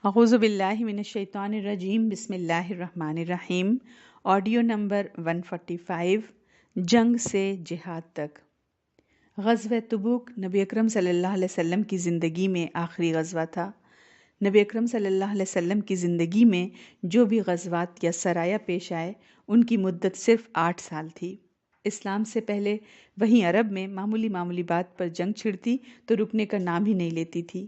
اعوذ باللہ من الشیطان الرجیم، بسم اللہ الرحمن الرحیم۔ آڈیو نمبر 145، جنگ سے جہاد تک۔ غزوہ تبوک نبی اکرم صلی اللہ علیہ وسلم کی زندگی میں آخری غزوہ تھا۔ نبی اکرم صلی اللہ علیہ وسلم کی زندگی میں جو بھی غزوات یا سرایا پیش آئے ان کی مدت صرف 8 سال تھی۔ اسلام سے پہلے وہیں عرب میں معمولی بات پر جنگ چھڑتی تو رکنے کا نام ہی نہیں لیتی تھی۔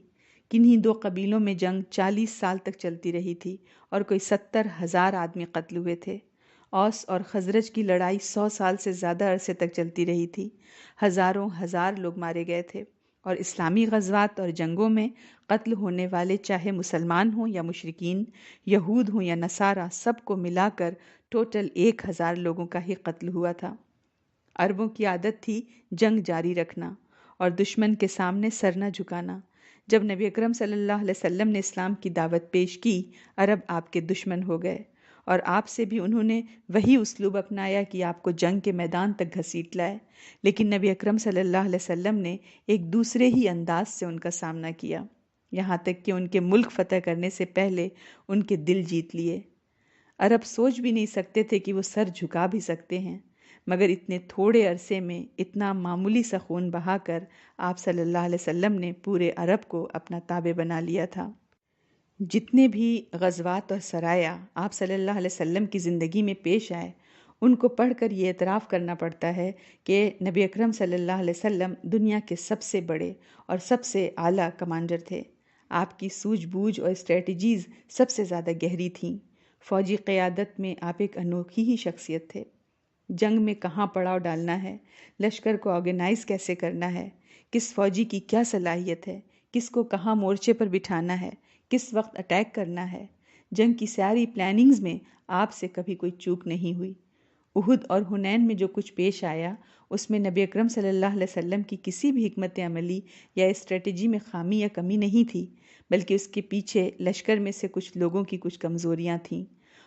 کنہی 2 قبیلوں میں جنگ 40 سال تک چلتی رہی تھی اور کوئی 70,000 آدمی قتل ہوئے تھے۔ اوس اور خزرج کی لڑائی 100 سال سے زیادہ عرصے تک چلتی رہی تھی، ہزار لوگ مارے گئے تھے، اور اسلامی غزوات اور جنگوں میں قتل ہونے والے چاہے مسلمان ہوں یا مشرکین، یہود ہوں یا نصارہ، سب کو ملا کر ٹوٹل 1000 لوگوں کا ہی قتل ہوا تھا۔ عربوں کی عادت تھی جنگ جاری رکھنا اور دشمن کے سامنے سر نہ جھکانا۔ جب نبی اکرم صلی اللہ علیہ وسلم نے اسلام کی دعوت پیش کی، عرب آپ کے دشمن ہو گئے، اور آپ سے بھی انہوں نے وہی اسلوب اپنایا کہ آپ کو جنگ کے میدان تک گھسیٹ لائے۔ لیکن نبی اکرم صلی اللہ علیہ وسلم نے ایک دوسرے ہی انداز سے ان کا سامنا کیا، یہاں تک کہ ان کے ملک فتح کرنے سے پہلے ان کے دل جیت لیے۔ عرب سوچ بھی نہیں سکتے تھے کہ وہ سر جھکا بھی سکتے ہیں، مگر اتنے تھوڑے عرصے میں اتنا معمولی سا خون بہا کر آپ صلی اللہ علیہ وسلم نے پورے عرب کو اپنا تابع بنا لیا تھا۔ جتنے بھی غزوات اور سرایا آپ صلی اللہ علیہ وسلم کی زندگی میں پیش آئے، ان کو پڑھ کر یہ اعتراف کرنا پڑتا ہے کہ نبی اکرم صلی اللہ علیہ وسلم دنیا کے سب سے بڑے اور سب سے اعلیٰ کمانڈر تھے۔ آپ کی سوجھ بوجھ اور اسٹریٹجیز سب سے زیادہ گہری تھیں۔ فوجی قیادت میں آپ ایک انوکھی ہی شخصیت تھے۔ جنگ میں کہاں پڑاؤ ڈالنا ہے، لشکر کو آرگنائز کیسے کرنا ہے، کس فوجی کی کیا صلاحیت ہے، کس کو کہاں مورچے پر بٹھانا ہے، کس وقت اٹیک کرنا ہے، جنگ کی ساری پلاننگز میں آپ سے کبھی کوئی چوک نہیں ہوئی۔ احد اور حنین میں جو کچھ پیش آیا، اس میں نبی اکرم صلی اللہ علیہ وسلم کی کسی بھی حکمت عملی یا اسٹریٹجی میں خامی یا کمی نہیں تھی، بلکہ اس کے پیچھے لشکر میں سے کچھ لوگوں کی کچھ کمزوریاں تھیں۔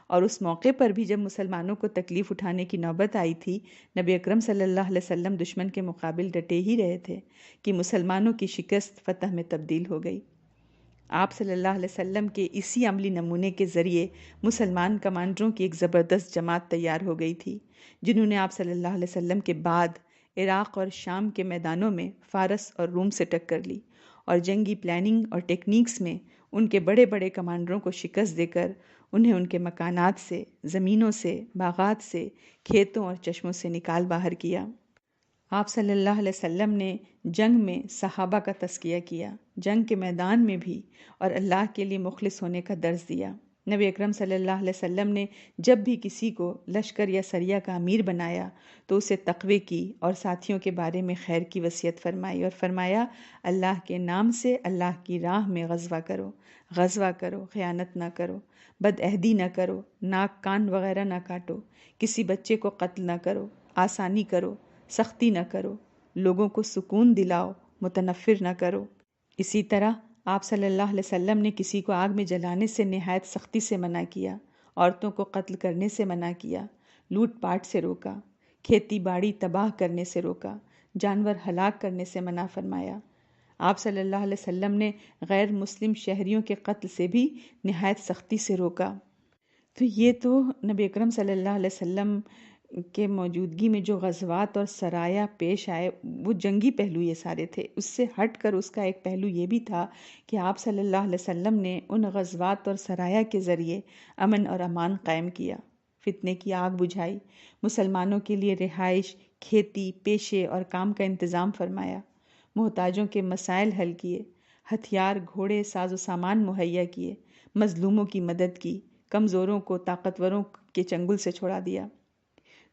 اور اس موقع پر بھی جب مسلمانوں کو تکلیف اٹھانے کی نوبت آئی تھی، نبی اکرم صلی اللہ علیہ وسلم دشمن کے مقابل ڈٹے ہی رہے تھے کہ مسلمانوں کی شکست فتح میں تبدیل ہو گئی۔ آپ صلی اللہ علیہ وسلم کے اسی عملی نمونے کے ذریعے مسلمان کمانڈروں کی ایک زبردست جماعت تیار ہو گئی تھی، جنہوں نے آپ صلی اللہ علیہ وسلم کے بعد عراق اور شام کے میدانوں میں فارس اور روم سے ٹکر لی، اور جنگی پلاننگ اور ٹیکنیکس میں ان کے بڑے بڑے کمانڈروں کو شکست دے کر انہیں ان کے مکانات سے، زمینوں سے، باغات سے، کھیتوں اور چشموں سے نکال باہر کیا۔ آپ صلی اللہ علیہ وسلم نے جنگ میں صحابہ کا تزکیہ کیا، جنگ کے میدان میں بھی، اور اللہ کے لیے مخلص ہونے کا درس دیا۔ نبی اکرم صلی اللہ علیہ وسلم نے جب بھی کسی کو لشکر یا سریہ کا امیر بنایا تو اسے تقوی کی اور ساتھیوں کے بارے میں خیر کی وصیت فرمائی، اور فرمایا اللہ کے نام سے اللہ کی راہ میں غزوہ کرو، خیانت نہ کرو، بد عہدی نہ کرو، ناک کان وغیرہ نہ کاٹو، کسی بچے کو قتل نہ کرو، آسانی کرو، سختی نہ کرو، لوگوں کو سکون دلاؤ، متنفر نہ کرو۔ اسی طرح آپ صلی اللہ علیہ وسلم نے کسی کو آگ میں جلانے سے نہایت سختی سے منع کیا، عورتوں کو قتل کرنے سے منع کیا، لوٹ پاٹ سے روکا، کھیتی باڑی تباہ کرنے سے روکا، جانور ہلاک کرنے سے منع فرمایا۔ آپ صلی اللہ علیہ وسلم نے غیر مسلم شہریوں کے قتل سے بھی نہایت سختی سے روکا۔ تو یہ تو نبی اکرم صلی اللہ علیہ وسلم کے موجودگی میں جو غزوات اور سرایا پیش آئے وہ جنگی پہلو یہ سارے تھے۔ اس سے ہٹ کر اس کا ایک پہلو یہ بھی تھا کہ آپ صلی اللہ علیہ وسلم نے ان غزوات اور سرایا کے ذریعے امن اور امان قائم کیا، فتنے کی آگ بجھائی، مسلمانوں کے لیے رہائش، کھیتی، پیشے اور کام کا انتظام فرمایا، محتاجوں کے مسائل حل کیے، ہتھیار، گھوڑے، ساز و سامان مہیا کیے، مظلوموں کی مدد کی، کمزوروں کو طاقتوروں کے چنگل سے چھڑا دیا۔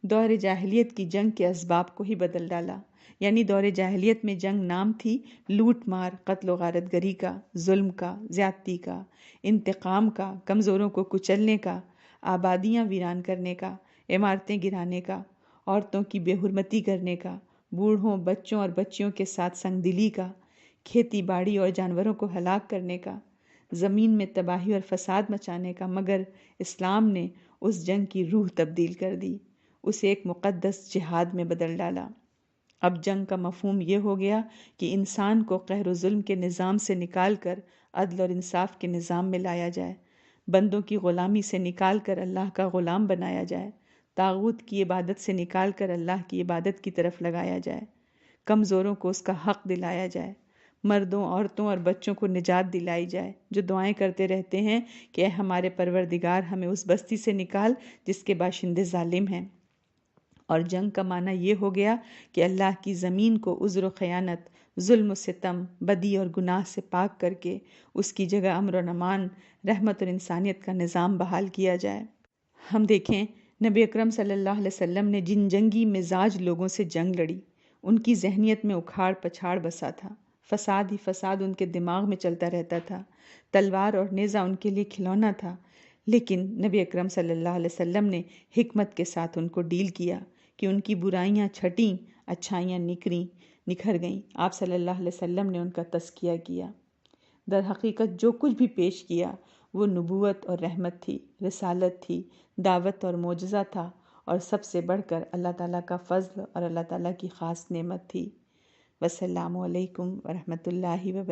دور جاہلیت کی جنگ کے اسباب کو ہی بدل ڈالا، یعنی دور جاہلیت میں جنگ نام تھی لوٹ مار، قتل و غارت گری کا، ظلم کا، زیادتی کا، انتقام کا، کمزوروں کو کچلنے کا، آبادیاں ویران کرنے کا، عمارتیں گرانے کا، عورتوں کی بے حرمتی کرنے کا، بوڑھوں، بچوں اور بچیوں کے ساتھ سنگ دلی کا، کھیتی باڑی اور جانوروں کو ہلاک کرنے کا، زمین میں تباہی اور فساد مچانے کا۔ مگر اسلام نے اس جنگ کی روح تبدیل کر دی، اسے ایک مقدس جہاد میں بدل ڈالا۔ اب جنگ کا مفہوم یہ ہو گیا کہ انسان کو قہر و ظلم کے نظام سے نکال کر عدل اور انصاف کے نظام میں لایا جائے، بندوں کی غلامی سے نکال کر اللہ کا غلام بنایا جائے، طاغوت کی عبادت سے نکال کر اللہ کی عبادت کی طرف لگایا جائے، کمزوروں کو اس کا حق دلایا جائے، مردوں، عورتوں اور بچوں کو نجات دلائی جائے جو دعائیں کرتے رہتے ہیں کہ اے ہمارے پروردگار ہمیں اس بستی سے نکال جس کے باشندے ظالم ہیں۔ اور جنگ کا معنی یہ ہو گیا کہ اللہ کی زمین کو عذر و خیانت، ظلم و ستم، بدی اور گناہ سے پاک کر کے اس کی جگہ امن و امان، رحمت اور انسانیت کا نظام بحال کیا جائے۔ ہم دیکھیں نبی اکرم صلی اللہ علیہ وسلم نے جن جنگی مزاج لوگوں سے جنگ لڑی، ان کی ذہنیت میں اکھاڑ پچھاڑ بسا تھا، فساد ہی فساد ان کے دماغ میں چلتا رہتا تھا، تلوار اور نیزہ ان کے لیے کھلونا تھا، لیکن نبی اکرم صلی اللہ علیہ وسلم نے حکمت کے ساتھ ان کو ڈیل کیا کہ ان کی برائیاں چھٹیں، اچھائیاں نکھر گئیں۔ آپ صلی اللہ علیہ وسلم نے ان کا تزکیہ کیا۔ در حقیقت جو کچھ بھی پیش کیا وہ نبوت اور رحمت تھی، رسالت تھی، دعوت اور معجزہ تھا، اور سب سے بڑھ کر اللہ تعالیٰ کا فضل اور اللہ تعالیٰ کی خاص نعمت تھی۔ والسلام علیکم ورحمۃ اللہ وبرکاتہ۔